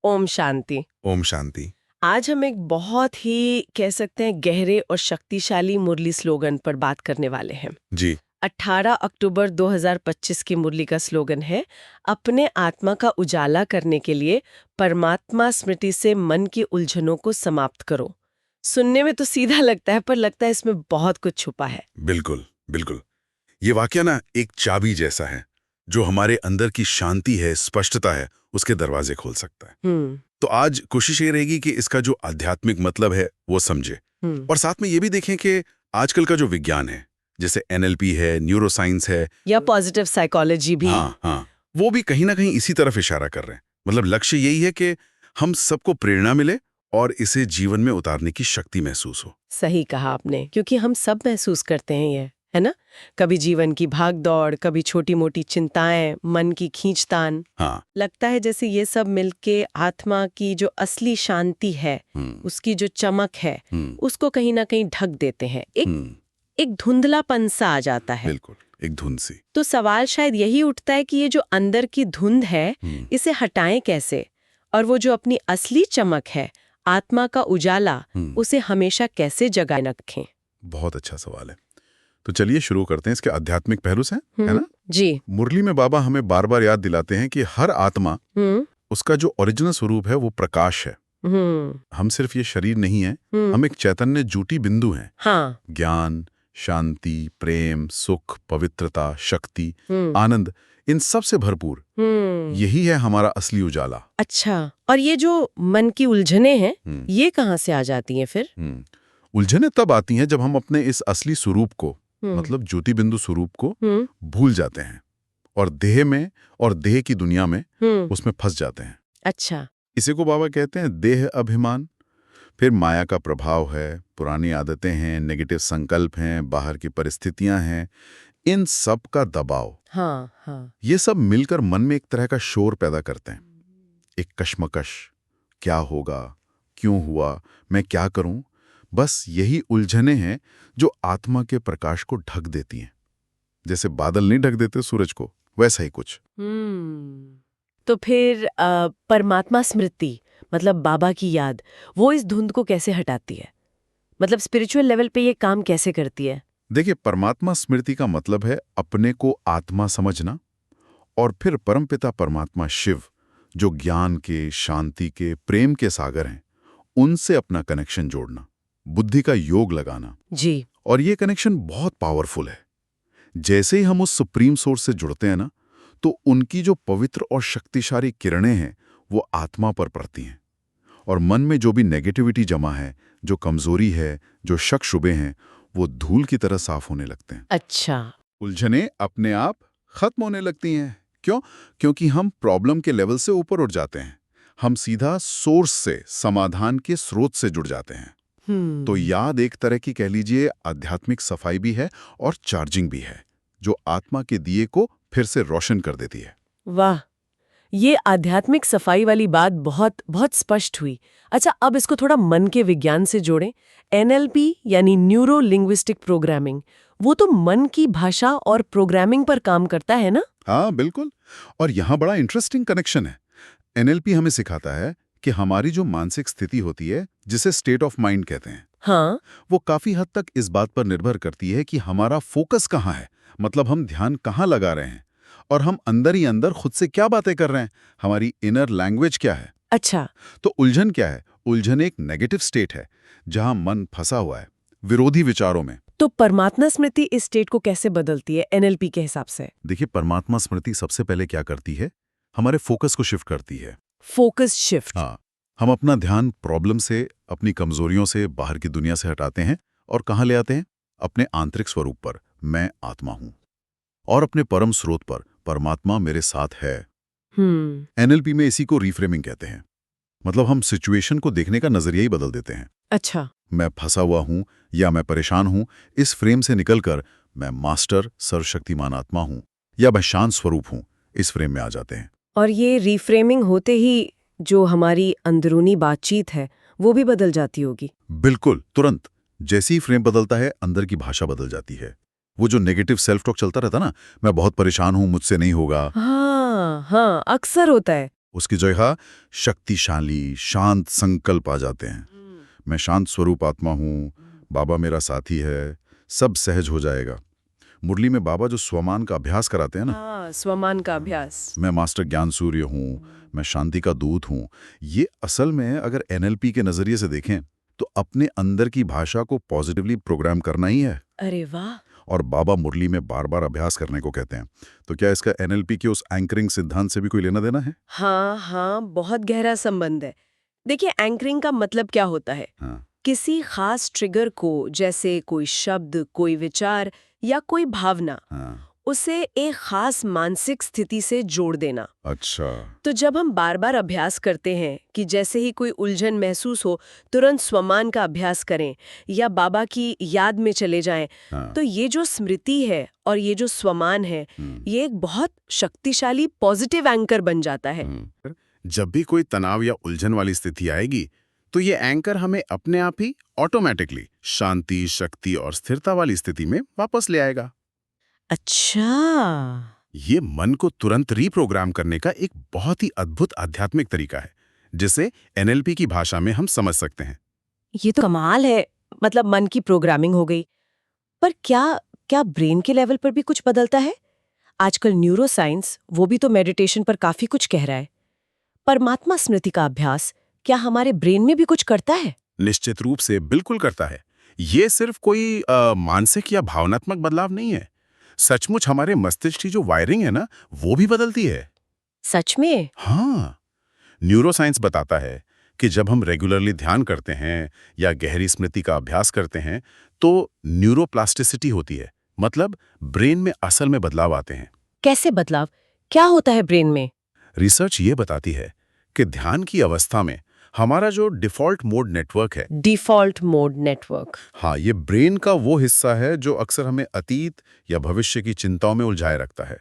ओम शांति। ओम शांति। आज हम एक बहुत ही कह सकते हैं गहरे और शक्तिशाली मुरली स्लोगन पर बात करने वाले हैं। जी। 18 अक्टूबर 2025 की मुरली का स्लोगन है, अपने आत्मा का उजाला करने के लिए परमात्मा स्मृति से मन की उलझनों को समाप्त करो। सुनने में तो सीधा लगता है, पर लगता है इसमें बहुत कुछ छुपा है। बिल्कुल बिल्कुल। ये वाकया ना एक चाबी जैसा है जो हमारे अंदर की शांति है, स्पष्टता है, उसके दरवाजे खोल सकता है। तो आज कोशिश ये रहेगी कि इसका जो आध्यात्मिक मतलब है वो समझे, और साथ में ये भी देखें कि आजकल का जो विज्ञान है, जैसे NLP है, न्यूरोसाइंस है, या पॉजिटिव साइकोलॉजी भी। हाँ, वो भी कहीं ना कहीं इसी तरफ इशारा कर रहे हैं। मतलब लक्ष्य यही है कि हम सबको प्रेरणा मिले और इसे जीवन में उतारने की शक्ति महसूस हो। सही कहा आपने, क्योंकि हम सब महसूस करते हैं ये, है ना? कभी जीवन की भाग दौड़, कभी छोटी मोटी चिंताएं, मन की खींचतान। हाँ। लगता है जैसे ये सब मिलके आत्मा की जो असली शांति है, उसकी जो चमक है, उसको कहीं ना कहीं ढक देते हैं। एक धुंधलापन सा आ जाता है। बिल्कुल, एक धुंध सी। तो सवाल शायद यही उठता है कि ये जो अंदर की धुंध है, इसे हटाएं कैसे? और वो जो अपनी असली चमक है, आत्मा का उजाला, उसे हमेशा कैसे जगाए रखें? बहुत अच्छा सवाल है। तो चलिए शुरू करते हैं इसके आध्यात्मिक पहलू से, है ना? जी। मुरली में बाबा हमें बार बार याद दिलाते हैं कि हर आत्मा, उसका जो ओरिजिनल स्वरूप है वो प्रकाश है। हम सिर्फ ये शरीर नहीं है, हम एक चैतन्य जूटी बिंदु हैं। हाँ। ज्ञान, शांति, प्रेम, सुख, पवित्रता, शक्ति, आनंद, इन सब से भरपूर यही है हमारा असली उजाला। अच्छा, और ये जो मन की उलझने हैं, ये कहाँ से आ जाती हैं फिर? उलझने तब आती हैं जब हम अपने इस असली स्वरूप को, मतलब ज्योति बिंदु स्वरूप को भूल जाते हैं और देह में और देह की दुनिया में उसमें फंस जाते हैं। अच्छा। इसी को बाबा कहते हैं देह अभिमान। फिर माया का प्रभाव है, पुरानी आदतें हैं, नेगेटिव संकल्प हैं, बाहर की परिस्थितियां हैं, इन सब का दबाव। हाँ। ये सब मिलकर मन में एक तरह का शोर पैदा करते हैं, एक कश्मकश। क्या होगा, क्यों हुआ, मैं क्या करूं? बस यही उलझने हैं जो आत्मा के प्रकाश को ढक देती हैं। जैसे बादल नहीं ढक देते सूरज को, वैसा ही कुछ। तो फिर परमात्मा स्मृति, मतलब बाबा की याद, वो इस धुंध को कैसे हटाती है? मतलब स्पिरिचुअल लेवल पे ये काम कैसे करती है? देखिए, परमात्मा स्मृति का मतलब है अपने को आत्मा समझना, और फिर परमपिता परमात्मा शिव, जो ज्ञान के, शांति के, प्रेम के सागर हैं, उनसे अपना कनेक्शन जोड़ना, बुद्धि का योग लगाना। जी। और ये कनेक्शन बहुत पावरफुल है। जैसे ही हम उस सुप्रीम सोर्स से जुड़ते हैं ना, तो उनकी जो पवित्र और शक्तिशाली किरणें हैं वो आत्मा पर पड़ती हैं, और मन में जो भी नेगेटिविटी जमा है, जो कमजोरी है, जो शक शुबे हैं, वो धूल की तरह साफ होने लगते हैं। अच्छा। उलझने अपने आप खत्म होने लगती हैं। क्यों? क्योंकि हम प्रॉब्लम के लेवल से ऊपर उठ जाते हैं। हम सीधा सोर्स से, समाधान के स्रोत से जुड़ जाते हैं। तो याद एक तरह की, कह लीजिए, आध्यात्मिक सफाई भी है और चार्जिंग भी है, जो आत्मा के दिए को फिर से रोशन कर देती है। वाह, ये आध्यात्मिक सफाई वाली बात बहुत बहुत स्पष्ट हुई। अच्छा, अब इसको थोड़ा मन के विज्ञान से जोड़ें। NLP यानी न्यूरो लिंग्विस्टिक प्रोग्रामिंग, वो तो मन की भाषा और प्रोग्रामिंग पर काम करता है ना? हाँ, बिल्कुल। और यहाँ बड़ा इंटरेस्टिंग कनेक्शन है। NLP हमें सिखाता है कि हमारी जो मानसिक स्थिति होती है, जिसे स्टेट ऑफ माइंड कहते हैं, हाँ। वो काफी हद तक इस बात पर निर्भर करती है कि हमारा फोकस कहाँ है, मतलब हम ध्यान कहाँ लगा रहे हैं, और हम अंदर ही अंदर खुद से क्या बातें कर रहे हैं, हमारी इनर लैंग्वेज क्या है। अच्छा। तो उलझन क्या है? उलझन एक नेगेटिव स्टेट है जहां मन फंसा हुआ है विरोधी विचारों में। तो परमात्मा स्मृति इस स्टेट को कैसे बदलती है NLP के हिसाब से? देखिए, परमात्मा स्मृति सबसे पहले क्या करती है, हमारे फोकस को शिफ्ट करती है। Focus shift. हाँ, हम अपना ध्यान प्रॉब्लम से, अपनी कमजोरियों से, बाहर की दुनिया से हटाते हैं और कहाँ ले आते हैं? अपने आंतरिक स्वरूप पर, मैं आत्मा हूं, और अपने परम स्रोत पर, परमात्मा मेरे साथ है। NLP में इसी को रिफ्रेमिंग कहते हैं। मतलब हम सिचुएशन को देखने का नजरिया ही बदल देते हैं। अच्छा। मैं फंसा हुआ हूं या मैं परेशान हूं, इस फ्रेम से निकलकर मैं मास्टर, सर्वशक्तिमान आत्मा हूं, या मैं शांत स्वरूप हूं, इस फ्रेम में आ जाते हैं। और ये रिफ्रेमिंग होते ही जो हमारी अंदरूनी बातचीत है वो भी बदल जाती होगी। बिल्कुल, तुरंत। जैसे ही फ्रेम बदलता है, अंदर की भाषा बदल जाती है। वो जो नेगेटिव सेल्फ टॉक चलता रहता ना, मैं बहुत परेशान हूं, मुझसे नहीं होगा, हाँ, अक्सर होता है। उसकी जगह शक्तिशाली शांत संकल्प आ जाते हैं। मैं शांत स्वरूप आत्मा हूँ, बाबा मेरा साथी है, सब सहज हो जाएगा। मुरली में बाबा जो स्वमान का अभ्यास कराते हैं ना, हाँ, स्वमान का अभ्यास। मैं मास्टर ज्ञान सूर्य हूँ, मैं शांति का दूत हूँ, ये असल में अगर एनएलपी के नजरिए से देखें तो अपने अंदर की भाषा को पॉजिटिवली प्रोग्राम करना ही है। अरे वाह। और बाबा मुरली में बार बार अभ्यास करने को कहते हैं। तो क्या इसका एनएलपी के उस एंकरिंग सिद्धांत से भी कोई लेना देना है? हाँ हाँ, बहुत गहरा संबंध है। देखिए, एंकरिंग का मतलब क्या होता है? हाँ। किसी खास ट्रिगर को, जैसे कोई शब्द, कोई विचार या कोई भावना, हाँ। उसे एक खास मानसिक स्थिति से जोड़ देना। अच्छा। तो जब हम बार बार अभ्यास करते हैं कि जैसे ही कोई उलझन महसूस हो तुरंत स्वमान का अभ्यास करें या बाबा की याद में चले जाएं, हाँ। तो ये जो स्मृति है और ये जो स्वमान है, ये एक बहुत शक्तिशाली पॉजिटिव एंकर बन जाता है। जब भी कोई तनाव या उलझन वाली स्थिति आएगी तो ये एंकर हमें अपने आप ही ऑटोमेटिकली शांति, शक्ति और स्थिरता वाली स्थिति में वापस ले आएगा। अच्छा। ये मन को तुरंत रीप्रोग्राम करने का एक बहुत ही अद्भुत आध्यात्मिक तरीका है, जिसे एनएलपी की भाषा में हम समझ सकते हैं। ये तो कमाल है। मतलब मन की प्रोग्रामिंग हो गई। पर क्या क्या ब्रेन के लेवल पर भी कुछ बदलता है? आजकल न्यूरो साइंस वो भी तो मेडिटेशन पर काफी कुछ कह रहा है। परमात्मा स्मृति का अभ्यास क्या हमारे ब्रेन में भी कुछ करता है? निश्चित रूप से बिल्कुल करता है। ये सिर्फ कोई मानसिक या भावनात्मक बदलाव नहीं है। सचमुच हमारे मस्तिष्क की जो वायरिंग है ना, वो भी बदलती है। सच में? हाँ, न्यूरोसाइंस बताता है कि जब हम रेगुलरली ध्यान करते हैं या गहरी स्मृति का अभ्यास करते हैं तो न्यूरोप्लास्टिसिटी होती है, मतलब ब्रेन में असल में बदलाव आते हैं। कैसे बदलाव? क्या होता है ब्रेन में? रिसर्च ये बताती है कि ध्यान की अवस्था में हमारा जो डिफॉल्ट मोड नेटवर्क है, डिफॉल्ट मोड नेटवर्क। हाँ, ये ब्रेन का वो हिस्सा है जो अक्सर हमें अतीत या भविष्य की चिंताओं में उलझाए रखता है।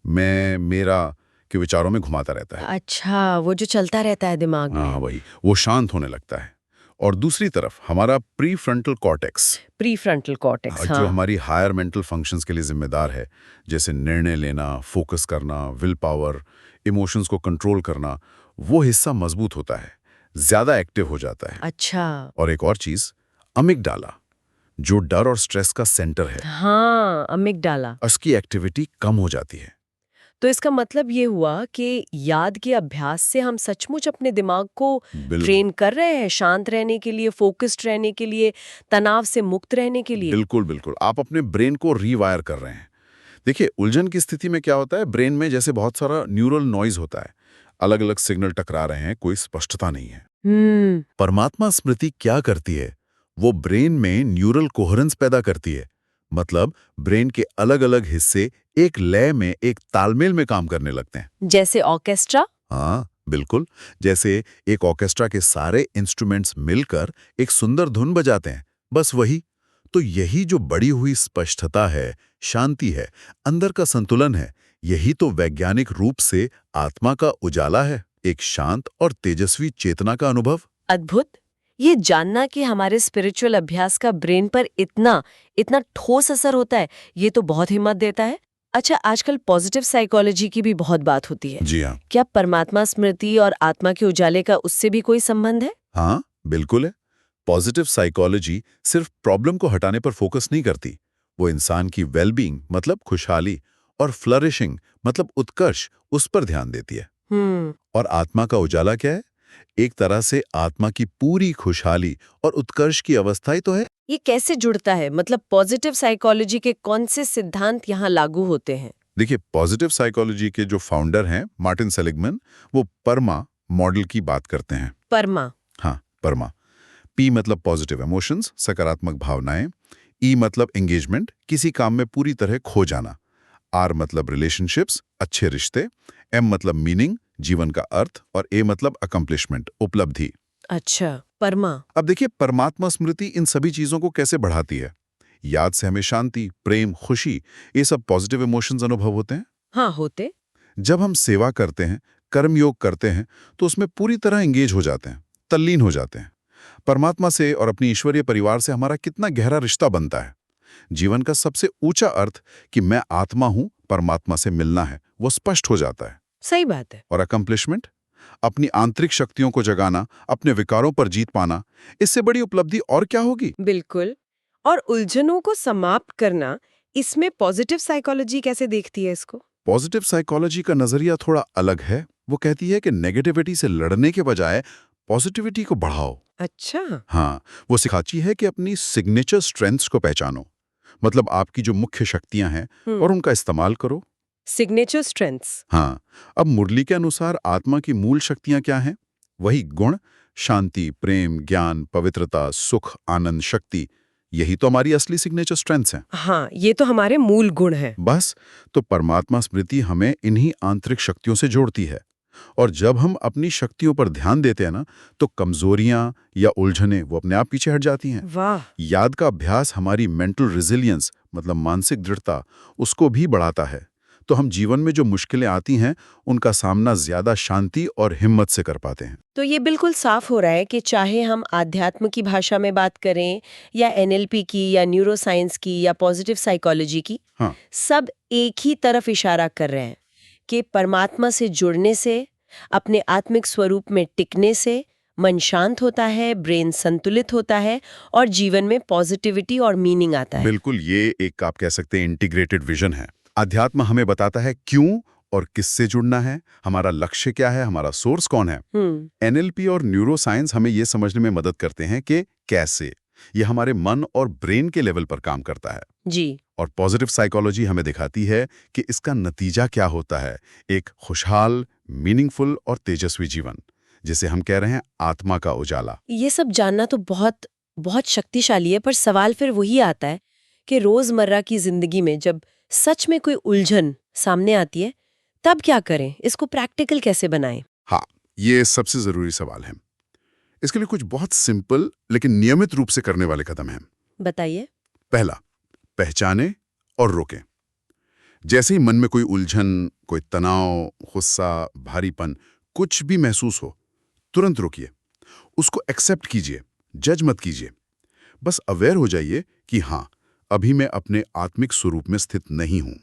मैं, मेरा के विचारों में घुमाता रहता है। अच्छा, वो जो चलता रहता है दिमाग में। हाँ, वही, वो शांत होने लगता है। और दूसरी तरफ हमारा प्रीफ्रंटल कॉर्टेक्स, प्रीफ्रंटल कॉर्टेक्स, जो हमारी हायर मेंटल फंक्शंस के लिए जिम्मेदार है, जैसे निर्णय लेना, फोकस करना, विल पावर, इमोशंस को कंट्रोल करना, वो हिस्सा मजबूत होता है, ज्यादा एक्टिव हो जाता है। अच्छा। और एक और चीज, अमिगडाला, जो डर और स्ट्रेस का सेंटर है, हाँ, अमिगडाला। उसकी एक्टिविटी कम हो जाती है। तो इसका मतलब ये हुआ कि याद के अभ्यास से हम सचमुच अपने दिमाग को ट्रेन कर रहे हैं शांत रहने के लिए, फोकस्ड रहने के लिए, तनाव से मुक्त रहने के लिए। बिल्कुल बिल्कुल, आप अपने ब्रेन को रीवायर कर रहे हैं। देखिए, उलझन की स्थिति में क्या होता है, ब्रेन में जैसे बहुत सारा न्यूरल नॉइज होता है, अलग अलग सिग्नल टकरा रहे हैं, कोई स्पष्टता नहीं है। परमात्मा स्मृति क्या करती है, वो ब्रेन में न्यूरल कोहेरेंस पैदा करती है, मतलब ब्रेन के अलग अलग हिस्से एक लय में, एक तालमेल में काम करने लगते हैं। जैसे ऑर्केस्ट्रा? हाँ बिल्कुल, जैसे एक ऑर्केस्ट्रा के सारे इंस्ट्रूमेंट्स मिलकर एक सुंदर धुन बजाते हैं, बस वही। तो यही जो बड़ी हुई स्पष्टता है, शांति है, अंदर का संतुलन है, यही तो वैज्ञानिक रूप से आत्मा का उजाला है, एक शांत और तेजस्वी चेतना का अनुभव। अद्भुत। ये जानना कि हमारे स्पिरिचुअल अभ्यास का ब्रेन पर इतना इतना ठोस असर होता है, ये तो बहुत हिम्मत देता है। अच्छा, आजकल पॉजिटिव साइकोलॉजी की भी बहुत बात होती है। जी हाँ। क्या परमात्मा स्मृति और आत्मा के उजाले का उससे भी कोई संबंध है? हाँ बिल्कुल है। पॉजिटिव साइकोलॉजी सिर्फ प्रॉब्लम को हटाने पर फोकस नहीं करती, वो इंसान की वेलबींग मतलब खुशहाली और फ्लरिशिंग मतलब उत्कर्ष, उस पर ध्यान देती है। और आत्मा का उजाला क्या है? एक तरह से आत्मा की पूरी खुशहाली और उत्कर्ष की अवस्था ही तो है। ये कैसे जुड़ता है? मतलब पॉजिटिव साइकोलॉजी के कौन से सिद्धांत यहाँ लागू होते हैं? देखिए, पॉजिटिव साइकोलॉजी के जो फाउंडर हैं मार्टिन सेलिगमैन, वो परमा मॉडल की बात करते हैं। परमा? हाँ, परमा। पी मतलब पॉजिटिव इमोशंस, सकारात्मक भावनाएं। ई मतलब एंगेजमेंट, किसी काम में पूरी तरह खो जाना। आर मतलब रिलेशनशिप्स, अच्छे रिश्ते। एम मतलब मीनिंग, जीवन का अर्थ। और ए मतलब अकम्प्लिशमेंट, उपलब्धि। अच्छा, परमा। अब देखिए, परमात्मा स्मृति इन सभी चीजों को कैसे बढ़ाती है। याद से हमें शांति, प्रेम, खुशी, ये सब पॉजिटिव इमोशंस अनुभव होते हैं। हाँ, होते। जब हम सेवा करते हैं, कर्मयोग करते हैं, तो उसमें पूरी तरह एंगेज हो जाते हैं, तल्लीन हो जाते हैं। परमात्मा से और अपनी ईश्वरीय परिवार से हमारा कितना गहरा रिश्ता बनता है। जीवन का सबसे ऊंचा अर्थ कि मैं आत्मा हूं, परमात्मा से मिलना है, वो स्पष्ट हो जाता है। सही बात है। और अकम्प्लिशमेंट, अपनी आंतरिक शक्तियों को जगाना, अपने विकारों पर जीत पाना, इससे बड़ी उपलब्धि और क्या होगी? बिल्कुल। और उलझनों को समाप्त करना, इसमें पॉजिटिव साइकोलॉजी कैसे देखती है इसको? पॉजिटिव साइकोलॉजी का नजरिया थोड़ा अलग है। वो कहती है कि नेगेटिविटी से लड़ने के बजाय पॉजिटिविटी को बढ़ाओ। अच्छा। हाँ, वो सिखाती है कि अपनी सिग्नेचर स्ट्रेंथ्स को पहचानो, मतलब आपकी जो मुख्य शक्तियां हैं और उनका इस्तेमाल करो। Signature strengths. हाँ, अब मुरली के अनुसार आत्मा की मूल शक्तियां क्या हैं? वही गुण, शांति, प्रेम, ज्ञान, पवित्रता, सुख, आनंद, शक्ति, यही तो हमारी असली सिग्नेचर स्ट्रेंथ्स हैं। हाँ, ये तो हमारे मूल गुण हैं। बस, तो परमात्मा स्मृति हमें इन्हीं आंतरिक शक्तियों से जोड़ती है। और जब हम अपनी शक्तियों पर ध्यान देते हैं ना, तो कमजोरियां या उलझनें वो अपने आप पीछे हट जाती हैं। वाह। याद का अभ्यास हमारी मेंटल रेजिलियंस, मतलब मानसिक दृढ़ता, उसको भी बढ़ाता है। तो हम जीवन में जो मुश्किलें आती हैं, उनका सामना ज्यादा शांति और हिम्मत से कर पाते हैं। तो ये बिल्कुल साफ हो रहा है कि चाहे हम आध्यात्म की भाषा में बात करें या एनएलपी की या न्यूरोसाइंस की या पॉजिटिव साइकोलॉजी की, हाँ, सब एक ही तरफ इशारा कर रहे हैं कि परमात्मा से जुड़ने से, अपने आत्मिक स्वरूप में टिकने से मन शांत होता है, ब्रेन संतुलित होता है और जीवन में पॉजिटिविटी और मीनिंग आता है। बिल्कुल, ये एक आप कह सकते हैं इंटीग्रेटेड विजन है। अध्यात्म हमें बताता है क्यों और किससे जुड़ना है, हमारा लक्ष्य क्या है, हमारा सोर्स कौन है। एनएलपी और न्यूरोसाइंस हमें ये समझने में मदद करते हैं कि कैसे ये हमारे मन और ब्रेन के लेवल पर काम करता है जी। और पॉजिटिव साइकोलॉजी हमें दिखाती है कि इसका नतीजा क्या होता है, एक खुशहाल, मीनिंगफुल और तेजस्वी जीवन, जिसे हम कह रहे हैं आत्मा का उजाला। ये सब जानना तो बहुत बहुत शक्तिशाली है, पर सवाल फिर वही आता है कि रोजमर्रा की जिंदगी में जब सच में कोई उलझन सामने आती है, तब क्या करें, इसको प्रैक्टिकल कैसे बनाएं? हाँ, ये सबसे जरूरी सवाल है। इसके लिए कुछ बहुत सिंपल लेकिन नियमित रूप से करने वाले कदम हैं। बताइए। पहला, पहचाने और रोकें। जैसे ही मन में कोई उलझन, कोई तनाव, गुस्सा, भारीपन, कुछ भी महसूस हो, तुरंत रोकिए। उसको एक्सेप्ट कीजिए, जज मत कीजिए। बस अवेयर हो जाइए कि हाँ, अभी मैं अपने आत्मिक स्वरूप में स्थित नहीं हूं।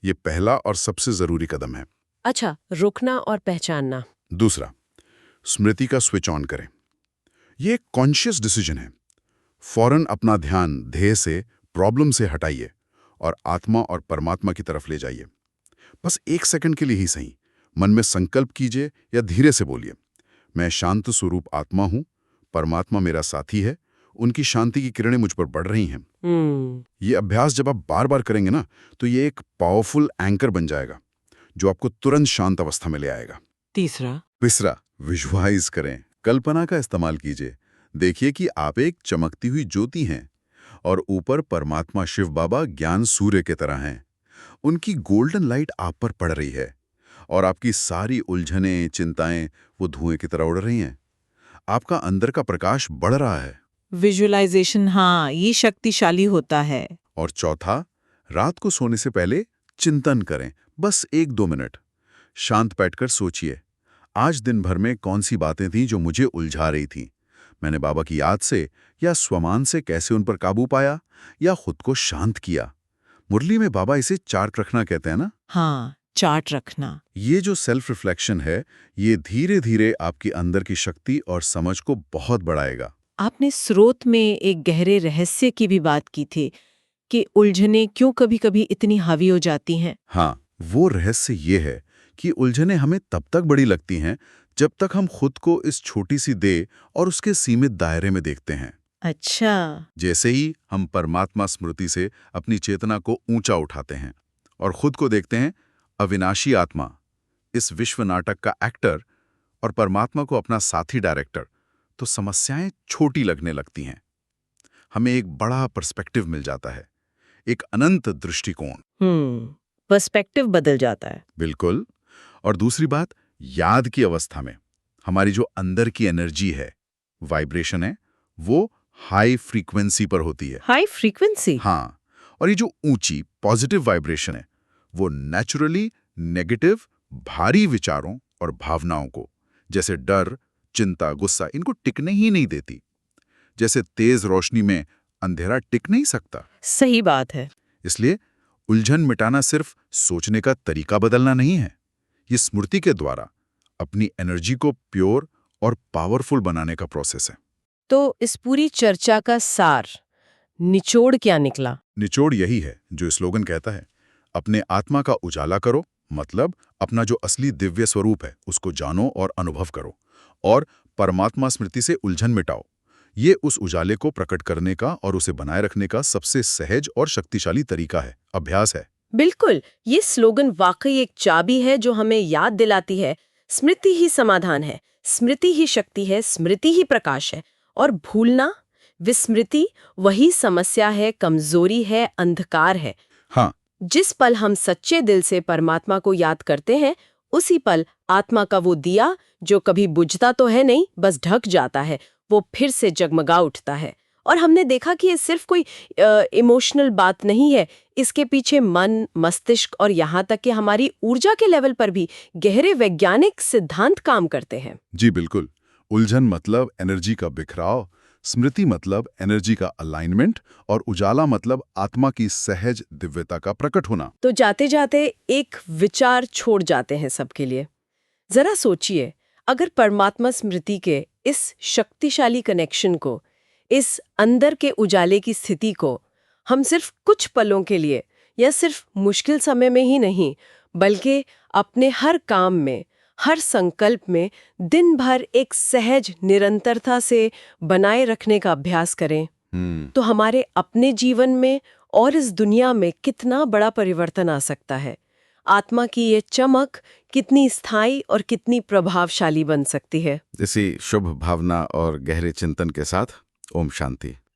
ये पहला और सबसे जरूरी कदम है। अच्छा, रुकना और पहचानना। दूसरा, स्मृति का स्विच ऑन करें। ये एक कॉन्शियस डिसीजन है। फौरन अपना ध्यान ध्येय से, प्रॉब्लम से हटाइए और आत्मा और परमात्मा की तरफ ले जाइए। बस 1 सेकंड के लिए ही सही, मन में संकल्प कीजिए या धीरे से बोलिए, मैं शांत स्वरूप आत्मा हूं, परमात्मा मेरा साथी है, उनकी शांति की किरणें मुझ पर बढ़ रही हैं। ये अभ्यास जब आप बार बार करेंगे ना, तो ये एक पावरफुल एंकर बन जाएगा जो आपको तुरंत शांत अवस्था में ले आएगा। तीसरा, विजुअलाइज करें, कल्पना का इस्तेमाल कीजिए। देखिए कि आप एक चमकती हुई ज्योति हैं और ऊपर परमात्मा शिव बाबा ज्ञान सूर्य के तरह हैं। उनकी गोल्डन लाइट आप पर पड़ रही है और आपकी सारी उलझनें, चिंताएं वो धुएं की तरह उड़ रही हैं। आपका अंदर का प्रकाश बढ़ रहा है। विजुअलाइजेशन, हाँ, ये शक्तिशाली होता है। और चौथा, रात को सोने से पहले चिंतन करें, बस 1-2 मिनट। शांत बैठकर सोचिए, आज दिन भर में कौन सी बातें थीं जो मुझे उलझा रही थीं। मैंने बाबा की याद से या स्वमान से कैसे उन पर काबू पाया या खुद को शांत किया। मुरली में बाबा इसे चार्ट रखना कहते हैं ना। हाँ, चार्ट रखना। ये जो सेल्फ रिफ्लेक्शन है, ये धीरे धीरे आपकी अंदर की शक्ति और समझ को बहुत बढ़ाएगा। आपने स्रोत में एक गहरे रहस्य की भी बात की थी कि उलझनें क्यों कभी-कभी इतनी हावी हो जाती हैं। हाँ, वो रहस्य ये है कि उलझनें हमें तब तक बड़ी लगती हैं जब तक हम खुद को इस छोटी सी देह और उसके सीमित दायरे में देखते हैं। अच्छा। जैसे ही हम परमात्मा स्मृति से अपनी चेतना को ऊंचा उठाते हैं और खुद को देखते हैं अविनाशी आत्मा, इस विश्व नाटक का एक्टर, और परमात्मा को अपना साथी डायरेक्टर, तो समस्याएं छोटी लगने लगती हैं। हमें एक बड़ा पर्सपेक्टिव मिल जाता है, एक अनंत दृष्टिकोण। पर्सपेक्टिव बदल जाता है। बिल्कुल। और दूसरी बात, याद की अवस्था में हमारी जो अंदर की एनर्जी है, वाइब्रेशन है, वो हाई फ्रीक्वेंसी पर होती है। High frequency? हाँ, और ये जो ऊंची पॉजिटिव वाइब्रेशन है, वो नेचुरली नेगेटिव भारी विचारों और भावनाओं को, जैसे डर, चिंता, गुस्सा, इनको टिकने ही नहीं देती। जैसे तेज रोशनी में अंधेरा टिक नहीं सकता। सही बात है। इसलिए उलझन मिटाना सिर्फ सोचने का तरीका बदलना नहीं है। ये स्मृति के द्वारा, अपनी एनर्जी को प्योर और पावरफुल बनाने का प्रोसेस है। तो इस पूरी चर्चा का सार, निचोड़ क्या निकला? निचोड़ यही है जो स्लोगन कहता है, अपने आत्मा का उजाला करो, मतलब अपना जो असली दिव्य स्वरूप है उसको जानो और अनुभव करो, और परमात्मा स्मृति से उलझन मिटाओ। ये उस उजाले को प्रकट करने का और उसे बनाए रखने का सबसे सहज और शक्तिशाली तरीका है, अभ्यास है। बिल्कुल, ये स्लोगन वाकई एक चाबी है जो हमें याद दिलाती है, स्मृति ही समाधान है, स्मृति ही शक्ति है, स्मृति ही प्रकाश है। और भूलना, विस्मृति वही समस्या है, कमजोरी है, अंधकार है। हाँ, जिस पल हम सच्चे दिल से परमात्मा को याद करते हैं, उसी पल आत्मा का वो दिया जो कभी बुझता तो है नहीं, बस ढक जाता है, वो फिर से जगमगा उठता है। और हमने देखा कि ये सिर्फ कोई इमोशनल बात नहीं है, इसके पीछे मन, मस्तिष्क और यहाँ तक कि हमारी ऊर्जा के लेवल पर भी गहरे वैज्ञानिक सिद्धांत काम करते हैं। जी बिल्कुल। उलझन मतलब एनर्जी का बिखराव, स्मृति मतलब एनर्जी का अलाइनमेंट, और उजाला मतलब आत्मा की सहज दिव्यता का प्रकट होना। तो जाते जाते एक विचार छोड़ जाते हैं सबके लिए। जरा सोचिए, अगर परमात्मा स्मृति के इस शक्तिशाली कनेक्शन को, इस अंदर के उजाले की स्थिति को हम सिर्फ कुछ पलों के लिए या सिर्फ मुश्किल समय में ही नहीं, बल्कि अपने हर काम में, हर संकल्प में दिन भर एक सहज निरंतरता से बनाए रखने का अभ्यास करें, तो हमारे अपने जीवन में और इस दुनिया में कितना बड़ा परिवर्तन आ सकता है। आत्मा की ये चमक कितनी स्थायी और कितनी प्रभावशाली बन सकती है। इसी शुभ भावना और गहरे चिंतन के साथ ओम शांति।